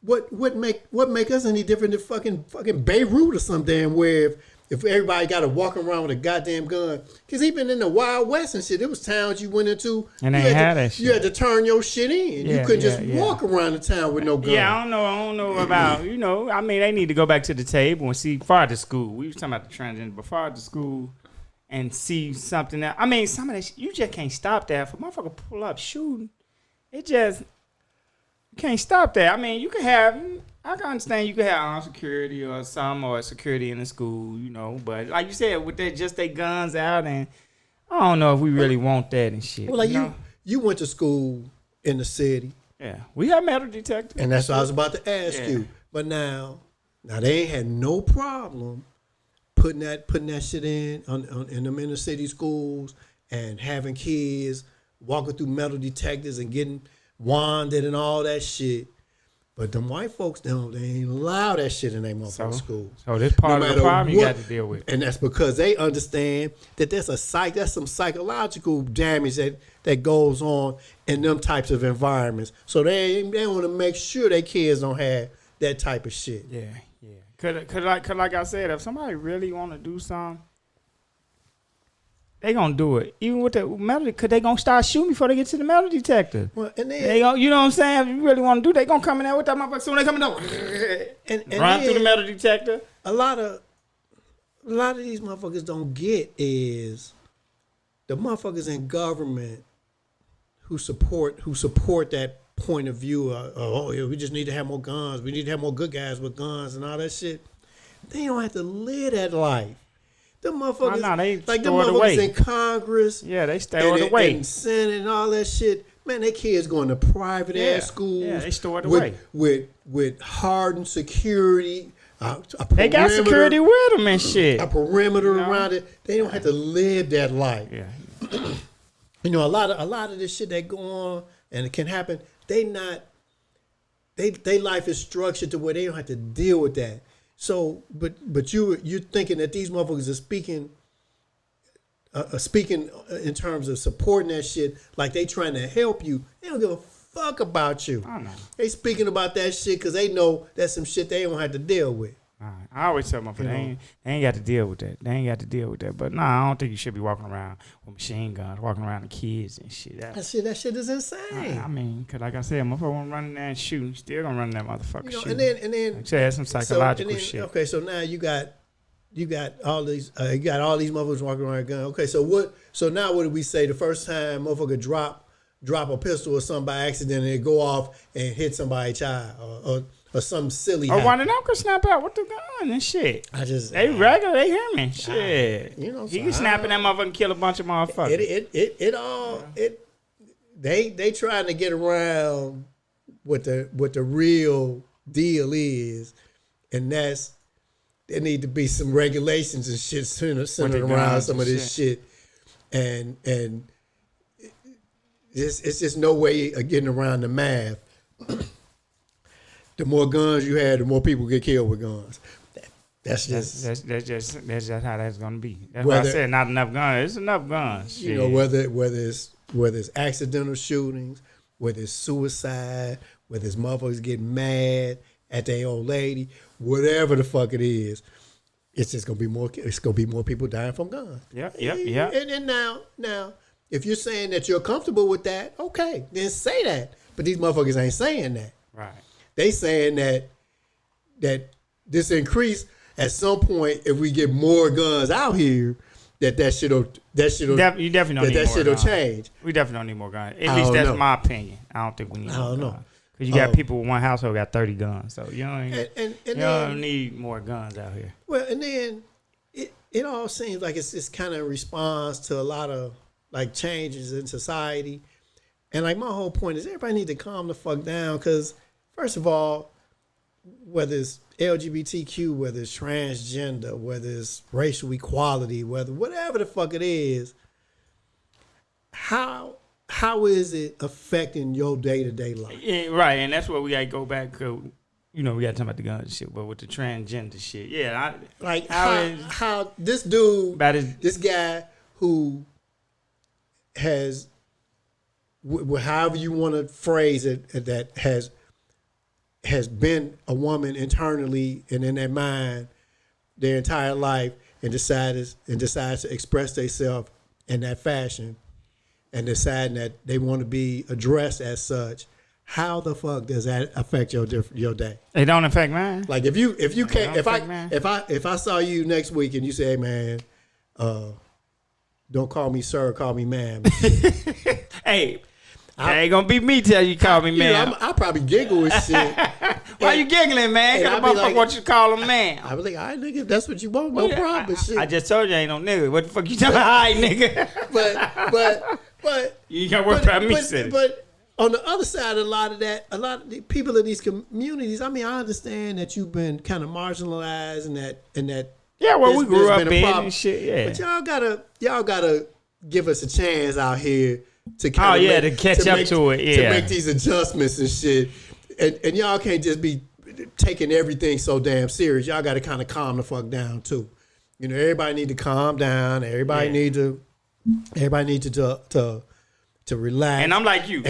what make us any different than fucking Beirut or some damn where if everybody got to walk around with a goddamn gun. Because even in the Wild West and shit, there was towns you went into. And they had that shit. You had to turn your shit in. Yeah, you couldn't just walk around the town with no gun. Yeah, I don't know about, I mean, they need to go back to the table and see far to school. We was talking about the transgender, but far to school and see something else. I mean, some of that shit, you just can't stop that. For motherfucker pull up shooting, you can't stop that. I mean, I can understand you could have armed security or security in the school, but like you said, with that just their guns out, and I don't know if we really want that and shit. Well, like you went to school in the city. Yeah, we have metal detectors. And that's what I was about to ask you. But now they ain't had no problem putting that shit in them inner city schools and having kids walking through metal detectors and getting wanded and all that shit. But them white folks, they ain't allow that shit in their motherfucking school. So this part of the problem you got to deal with. And that's because they understand that that's some psychological damage that goes on in them types of environments. So they want to make sure their kids don't have that type of shit. Yeah. Cause like I said, if somebody really want to do something, they gonna do it. Even with the metal, because they gonna start shooting before they get to the metal detector. Well, and then, you know what I'm saying? If you really want to do, they gonna come in there with that motherfucker. Soon they coming down, and run through the metal detector. A lot of these motherfuckers don't get is the motherfuckers in government who support that point of view. We just need to have more guns. We need to have more good guys with guns and all that shit. They don't have to live that life. The motherfuckers, the motherfuckers in Congress, they stay away, and Senate and all that shit. Man, they kids going to private ass schools. Yeah, they store it away with hardened security. They got security with them and shit. A perimeter around it. They don't have to live that life. Yeah. A lot of this shit that go on and it can happen. They life is structured to where they don't have to deal with that. So, but you're thinking that these motherfuckers are speaking in terms of supporting that shit, like they trying to help you. They don't give a fuck about you. I know. They speaking about that shit because they know that's some shit they don't have to deal with. I always tell my friends, they ain't got to deal with that. They ain't got to deal with that. But I don't think you should be walking around with machine guns, walking around the kids and shit. That shit is insane. I mean, because like I said, motherfucker want to run in there and shoot. Still gonna run in that motherfucker shoot. And then that's some psychological shit. Okay, so now you got all these motherfuckers walking around with a gun. Okay, so now what do we say? The first time motherfucker drop a pistol or something by accident and it go off and hit somebody's child or some silly. Or one of them could snap out with the gun and shit. They regular, they hear me. Shit. He can snap in that motherfucker and kill a bunch of motherfuckers. They trying to get around what the real deal is, and that's there need to be some regulations and shit centered around some of this shit. And it's just no way of getting around the math. The more guns you have, the more people get killed with guns. That's just how that's gonna be. That's why I said not enough guns. It's enough guns. You know, whether it's accidental shootings, whether it's suicide, whether it's motherfuckers getting mad at their old lady, whatever the fuck it is, it's just gonna be more. It's gonna be more people dying from guns. Yep. And now, if you're saying that you're comfortable with that, okay, then say that. But these motherfuckers ain't saying that. Right. They saying that this increase at some point if we get more guns out here. That shit'll You definitely don't need that more shit'll guns. change. We definitely don't need more guns. At least that's my opinion. I don't think we need more guns. Because you got people in one household got 30 guns. So you don't need more guns out here. Well, and then it all seems like it's kind of response to a lot of like changes in society. And like my whole point is everybody need to calm the fuck down because first of all, whether it's LGBTQ, whether it's transgender, whether it's racial equality, whatever the fuck it is, how is it affecting your day-to-day life? Yeah, right, and that's where we gotta go back to, we gotta talk about the guns and shit, but with the transgender shit, yeah. How this dude, this guy who has, however you want to phrase it, that has been a woman internally and in their mind their entire life and decides to express themselves in that fashion and deciding that they want to be addressed as such. How the fuck does that affect your day? It don't affect mine. Like if I saw you next week and you say, hey man, don't call me sir, call me ma'am. Hey, it ain't gonna be me till you call me man. I'll probably giggle and shit. Why you giggling, man? Because the motherfucker want you to call him man. I be like, all right, nigga, if that's what you want, no problem. Shit. I just told you I ain't no nigga. What the fuck you talking about? All right, nigga. But you gotta work for me, city. But on the other side of a lot of the people in these communities, I mean, I understand that you've been kind of marginalized and that yeah, well, we grew up in and shit. Yeah, but y'all gotta give us a chance out here to kind of to catch up to it, to make these adjustments and shit, and y'all can't just be taking everything so damn serious. Y'all got to kind of calm the fuck down too. Everybody need to calm down. Everybody need to relax. And I'm like you.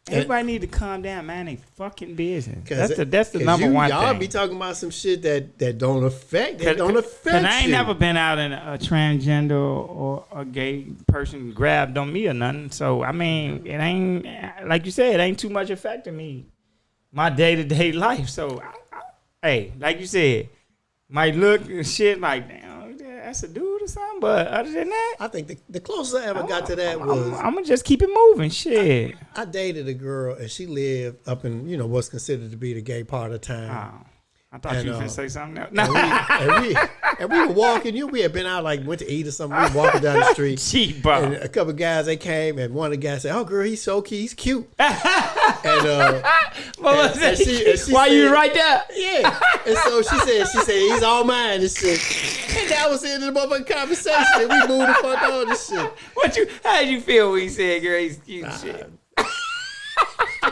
Everybody need to calm down, man. They fucking business. That's the number one thing. Y'all be talking about some shit that don't affect. That don't affect. And I ain't never been out in a transgender or a gay person grabbed on me or nothing. So I mean, it ain't like you said. It ain't too much affecting me, my day-to-day life. So, hey, like you said, might look and shit like damn. That's a dude or something, but other than that, I think the closest I ever got to that was I'm gonna just keep it moving. Shit, I dated a girl and she lived up in what's considered to be the gay part of town. Oh, I thought you were gonna say something else. And we were walking. We had been out went to eat or something. We were walking down the street. Cheap, bro. And a couple of guys they came and one of the guys said, "Oh, girl, he's so cute. He's cute." Why you right there? Yeah. And so she said he's all mine and shit. And that was the end of the motherfucking conversation. And we moved the fuck on this shit. How did you feel when he said, "Girl, he's cute"? Shit. I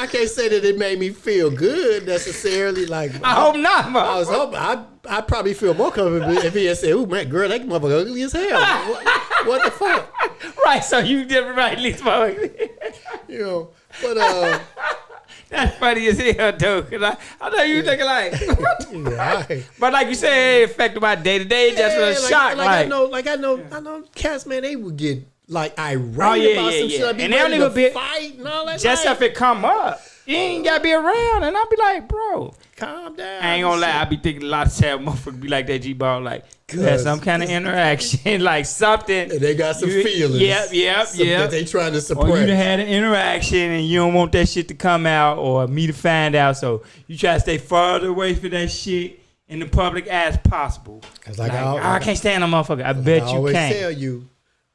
can't say that it made me feel good necessarily. Like I hope not, bro. I was hoping I'd probably feel more comfortable if he had said, "Oh man, girl, that motherfucker ugly as hell." What the fuck? Right, so you did right, at least, but that's funny as hell, though. Cause I know you thinking like, but like you said, it affected my day to day. Just was a shock. I know, cats, man, they would get like irate about some shit. And they don't even fight and all that. Just if it come up, you ain't gotta be around. And I'll be like, bro, calm down. I ain't gonna lie, I be thinking a lot of time motherfuckers be like that G-Ball, like have some kind of interaction, like something. And they got some feelings. Yep. That they trying to suppress. Or you done had an interaction and you don't want that shit to come out or me to find out, so you try to stay farther away from that shit in the public as possible. Cause I can't stand a motherfucker. I bet you can't. I always tell you.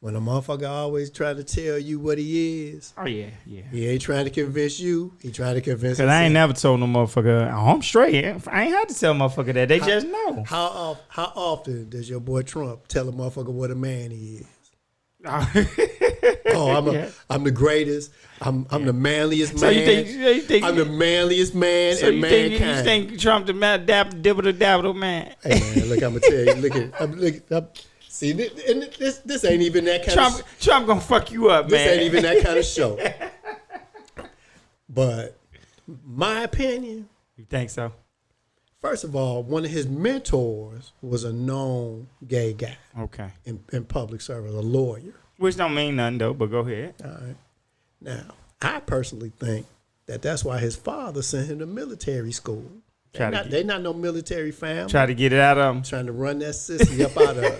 When a motherfucker always try to tell you what he is. Oh, yeah. He ain't trying to convince you. He trying to convince himself. Because I ain't never told no motherfucker, oh, I'm straight. I ain't had to tell a motherfucker that. They just know. How often does your boy Trump tell a motherfucker what a man he is? I'm the greatest. I'm the manliest man. So you think I'm the manliest man in mankind. You think Trump the dabble man? Hey, man, look, I'm going to tell you. See, this ain't even that kind of... Trump gonna fuck you up, man. This ain't even that kind of show. But my opinion... You think so? First of all, one of his mentors was a known gay guy. Okay. In public service, a lawyer. Which don't mean nothing, though, but go ahead. All right. Now, I personally think that that's why his father sent him to military school. They not no military family. Try to get it out of them. Trying to run that sissy up out of her.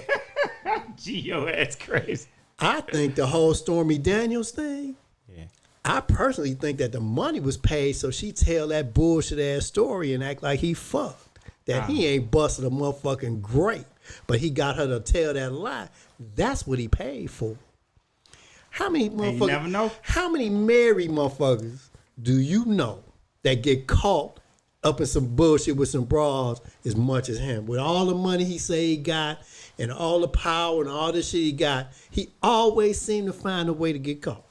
Gee, yo, that's crazy. I think the whole Stormy Daniels thing, Yeah. I personally think that the money was paid so she tell that bullshit ass story and act like he fucked. That he ain't busted a motherfucking grape, but he got her to tell that lie. That's what he paid for. How many motherfuckers? You never know. How many married motherfuckers do you know that get caught up in some bullshit with some bras as much as him? With all the money he say he got and all the power and all the shit he got, he always seemed to find a way to get caught.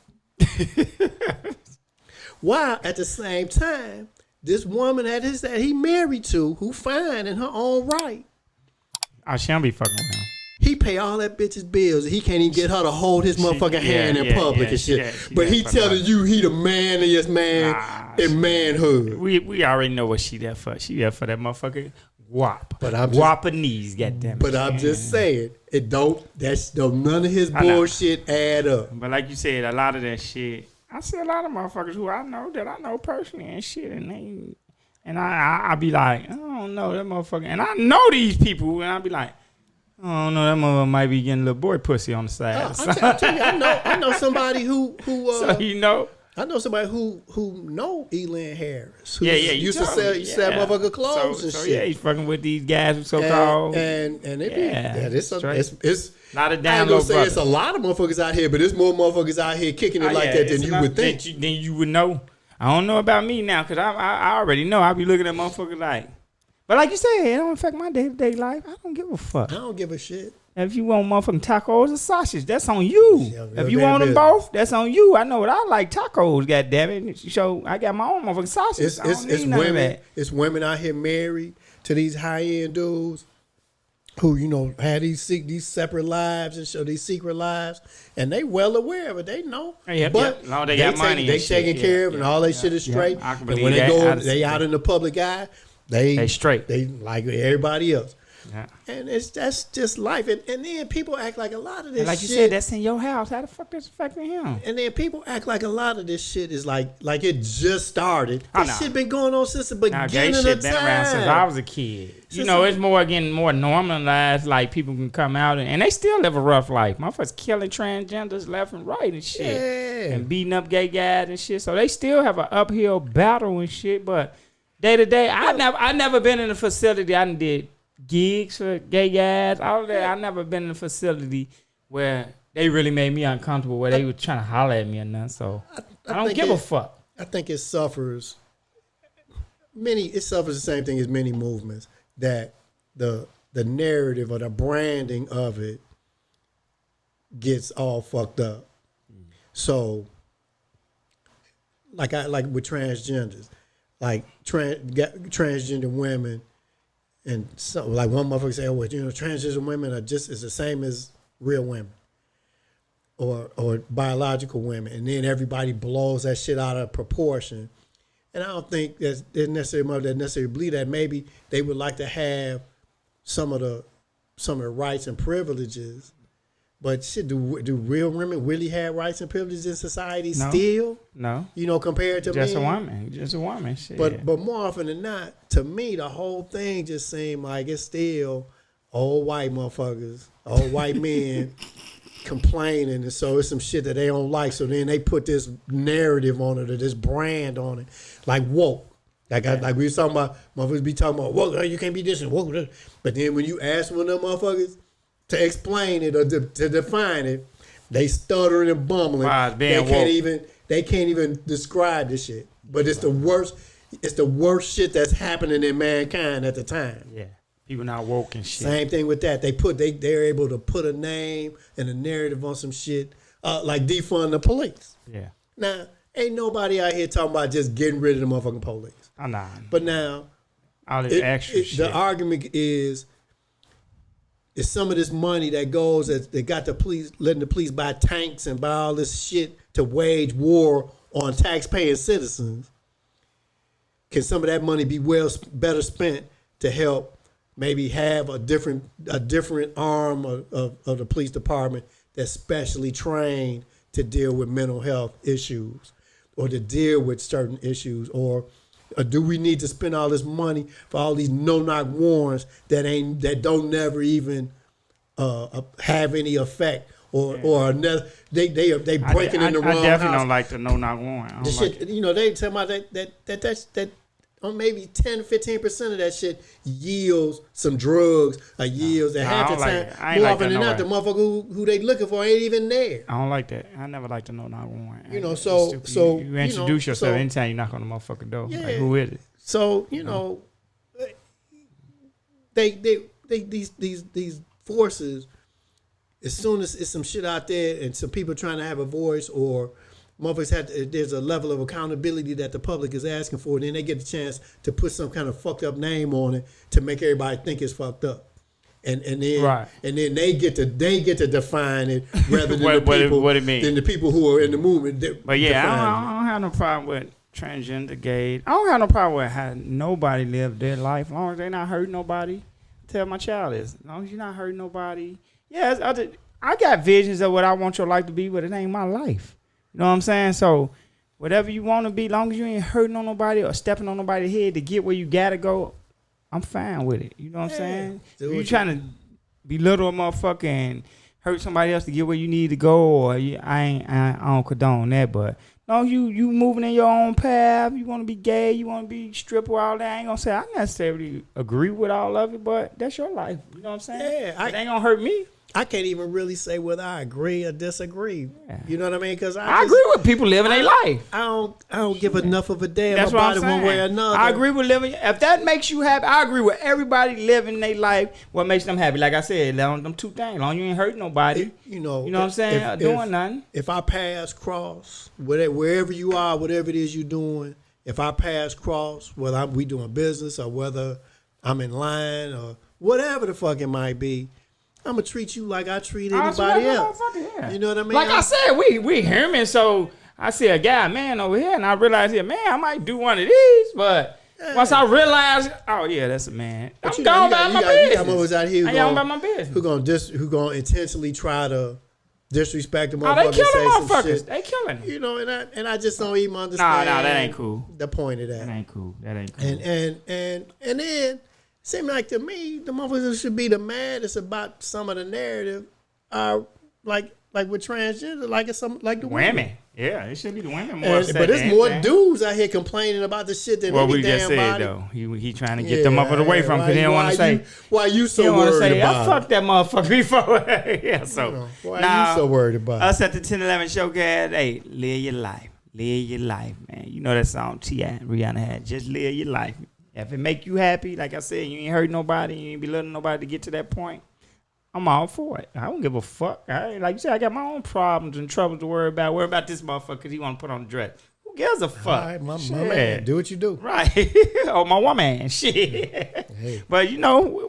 While at the same time, this woman that he married to, who fine in her own right, She don't be fucking with him. he pay all that bitch's bills. He can't even get her to hold his motherfucking hand in public and shit. But he telling you he the man of his man in manhood. We already know what she there for. She there for that motherfucker guap. But I'm Guapanese, goddammit. But I'm just saying, none of his bullshit add up. But like you said, a lot of that shit, I see a lot of motherfuckers who I know personally and shit, and I be like, I don't know that motherfucker, and I know these people, and I be like, I don't know, that motherfucker might be getting a little boy pussy on the side. I'll tell you, I know somebody who so you know. I know somebody who know Elin Harris. Who You used to sell motherfucker clothes and shit. Yeah, he's fucking with these guys who so called. And it it's a lot of I down ain't low gonna say brothers. it's a lot of motherfuckers out here, but there's more motherfuckers out here kicking it like that than you would think. Then you would know. I don't know about me now, because I already know. I be looking at motherfuckers like, but like you said, it don't affect my day-to-day life. I don't give a fuck. I don't give a shit. If you want motherfucking tacos or sausage, that's on you. Yeah, if you want them both, that's on you. I know what I like, tacos, goddammit. So I got my own motherfucking sausage. It's women out here married to these high-end dudes who, had these separate lives and show these secret lives, and they well aware of it. They know. But no, they got money. They taking care of, and all that shit is straight. And when they out in the public eye, they straight. They like everybody else. Yeah. And that's just life. And then people act like a lot of this shit. Like you said, that's in your house. How the fuck that's affecting him? And then people act like a lot of this shit is like it just started. This shit been going on since the beginning of time. Shit been around since I was a kid. It's getting more normalized. Like people can come out and they still live a rough life. Motherfuckers killing transgenders left and right and shit. Yeah. And beating up gay guys and shit. So they still have an uphill battle and shit. But day to day, I never been in a facility. I did gigs for gay guys, all of that. I never been in a facility where they really made me uncomfortable, where they were trying to holler at me or nothing. So I don't give a fuck. I think it suffers the same thing as many movements, that the narrative or the branding of it gets all fucked up. So like with transgenders, like transgender women. And so, like one motherfucker say, transgender women are just as the same as real women, or biological women, and then everybody blows that shit out of proportion. And I don't think there's necessarily believe that. Maybe they would like to have some of the rights and privileges. But shit, do real women really have rights and privileges in society still? No. Compared to just men? Just a woman. Shit. But more often than not, to me, the whole thing just seemed like it's still old white motherfuckers, old white men complaining, and so it's some shit that they don't like. So then they put this narrative on it, or this brand on it, like woke. Like we was talking about, motherfuckers be talking about woke. You can't be this and woke. But then when you ask one of them motherfuckers to explain it or to define it, they stuttering and bumbling. They can't even describe this shit. But it's the worst. It's the worst shit that's happening in mankind at the time. Yeah, people not woke and shit. Same thing with that. They're able to put a name and a narrative on some shit, like defund the police. Yeah. Now, ain't nobody out here talking about just getting rid of the motherfucking police. I'm not. But now, all this extra shit. The argument is some of this money that goes that they got the police, letting the police buy tanks and buy all this shit to wage war on taxpaying citizens. Can some of that money be better spent to help maybe have a different arm of the police department that's specially trained to deal with mental health issues, or to deal with certain issues, or Or do we need to spend all this money for all these no-knock warrants that don't never even have any effect or another? They breaking in the wrong house. I definitely don't like the no-knock warrant. The shit, they tell me that maybe 10-15% of that shit yields some drugs or yields that half the time. More often than not, the motherfucker who they looking for ain't even there. I don't like that. I never liked the no-knock warrant. So you introduce yourself anytime you knock on the motherfucking door. Yeah. Like, who is it? So these forces, as soon as it's some shit out there and some people trying to have a voice or motherfuckers there's a level of accountability that the public is asking for, and then they get the chance to put some kind of fucked up name on it to make everybody think it's fucked up. And then they get to define it rather than the people who are in the movement. But yeah, I don't have no problem with transgender, gay. I don't have no problem with how nobody live their life as long as they're not hurting nobody. Tell my child this. As long as you're not hurting nobody. Yeah, I got visions of what I want your life to be, but it ain't my life. You know what I'm saying? So whatever you want to be, long as you ain't hurting on nobody or stepping on nobody's head to get where you gotta go, I'm fine with it. You know what I'm saying? If you trying to belittle a motherfucker and hurt somebody else to get where you need to go, or I don't condone that. But no, you moving in your own path. You want to be gay, you want to be stripper, all that. I ain't gonna say I necessarily agree with all of it, but that's your life. You know what I'm saying? Yeah, it ain't gonna hurt me. I can't even really say whether I agree or disagree. Yeah. You know what I mean? Because I agree with people living their life. I don't give enough of a damn about it one way or another. I agree with living. If that makes you happy, I agree with everybody living their life. What makes them happy? Like I said, them two things. As long as you ain't hurting nobody. You know what I'm saying? Doing nothing. If I pass cross, wherever you are, whatever it is you're doing, if I pass cross, whether we doing business or whether I'm in line or whatever the fuck it might be, I'm gonna treat you like I treat anybody else. Yeah. You know what I mean? Like I said, we human, so I see a guy, man, over here, and I realize, man, I might do one of these, but once I realize, oh yeah, that's a man. I'm going about my business. You got motherfuckers out here who gonna intentionally try to disrespect the motherfuckers. Oh, they killing motherfuckers. They killing. You know, and I just don't even understand. Nah, that ain't cool. The point of that. That ain't cool. And then. Seem like to me, the motherfuckers who should be the maddest about some of the narrative are like with transgender, like the women. Yeah, it should be the women more. But there's more dudes out here complaining about the shit than any damn body. Though he trying to get them up and away from because he didn't want to say. Why you so worried about I fucked that motherfucker before. Yeah, so why you so worried about us at the 1011 Showcast? Hey, live your life, man. You know that song Tyre and Rihanna had. Just live your life. If it make you happy, like I said, you ain't hurt nobody, you ain't belittling nobody to get to that point, I'm all for it. I don't give a fuck. Like you said, I got my own problems and troubles to worry about. Worry about this motherfucker because he want to put on a dress. Who gives a fuck? All right, my man, do what you do. Right. Oh, my woman, shit. Hey. But,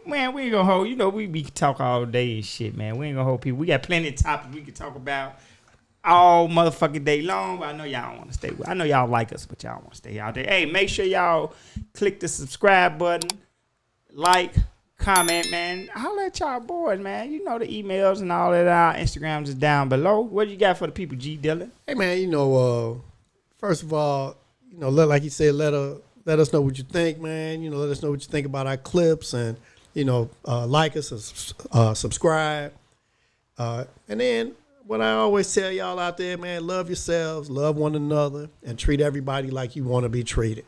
man, we ain't going to hold, we be talk all day and shit, man. We ain't going to hold people. We got plenty of topics we can talk about all motherfucking day long, but I know y'all want to stay. I know y'all like us, but y'all want to stay out there. Hey, make sure y'all click the subscribe button, like, comment, man. Holla at y'all boys, man. You know the emails and all that. Our Instagrams is down below. What do you got for the people, G Dillon? Hey, man, first of all, like you said, let us know what you think, man. Let us know what you think about our clips and, like us and subscribe. And then, what I always tell y'all out there, man, love yourselves, love one another, and treat everybody like you want to be treated.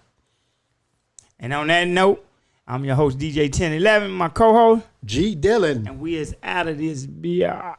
And on that note, I'm your host, DJ 1011, my co-host, G Dillon. And we is out of this BR.